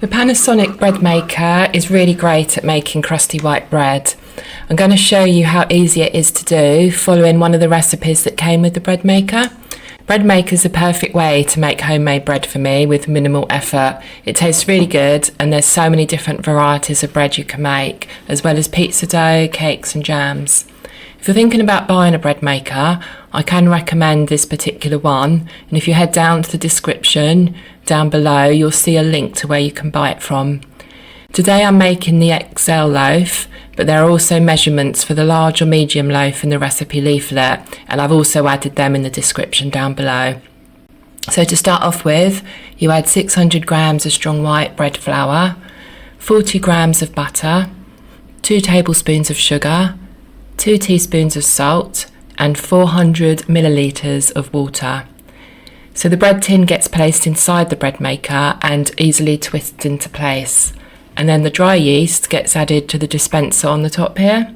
The Panasonic Bread Maker is really great at making crusty white bread. I'm going to show you how easy it is to do following one of the recipes that came with the Bread Maker. Bread Maker is the perfect way to make homemade bread for me with minimal effort. It tastes really good and there's so many different varieties of bread you can make, as well as pizza dough, cakes and jams. If you're thinking about buying a bread maker, I can recommend this particular one, and if you head down to the description down below, you'll see a link to where you can buy it from. Today I'm making the XL loaf, but there are also measurements for the large or medium loaf in the recipe leaflet, and I've also added them in the description down below. So to start off with, you add 600 grams of strong white bread flour, 40 grams of butter, 2 tablespoons of sugar, 2 teaspoons of salt and 400 millilitres of water. So the bread tin gets placed inside the bread maker and easily twists into place. And then the dry yeast gets added to the dispenser on the top here.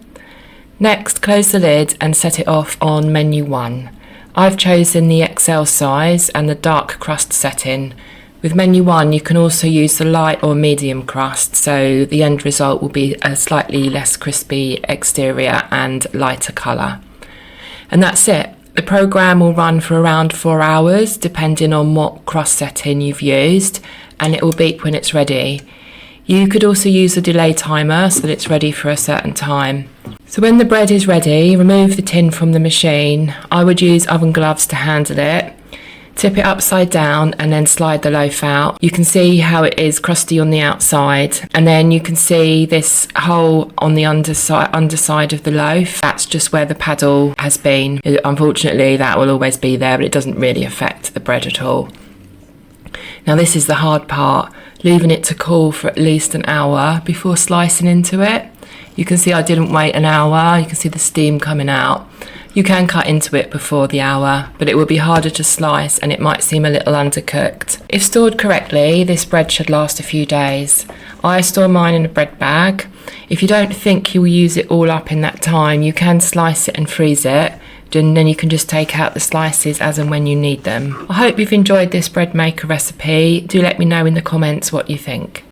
Next, close the lid and set it off on menu 1. I've chosen the XL size and the dark crust setting. With menu 1 you can also use the light or medium crust, so the end result will be a slightly less crispy exterior and lighter colour. And that's it. The programme will run for around 4 hours depending on what crust setting you've used, and it will beep when it's ready. You could also use a delay timer so that it's ready for a certain time. So when the bread is ready, remove the tin from the machine. I would use oven gloves to handle it. Tip it upside down and then slide the loaf out. You can see how it is crusty on the outside, and then you can see this hole on the underside of the loaf. That's just where the paddle has been. Unfortunately, that will always be there, but it doesn't really affect the bread at all. Now this is the hard part, leaving it to cool for at least an hour before slicing into it. You can see I didn't wait an hour. You can see the steam coming out. You can cut into it before the hour, but it will be harder to slice and it might seem a little undercooked. If stored correctly, this bread should last a few days. I store mine in a bread bag. If you don't think you'll use it all up in that time, you can slice it and freeze it, and then you can just take out the slices as and when you need them. I hope you've enjoyed this bread maker recipe. Do let me know in the comments what you think.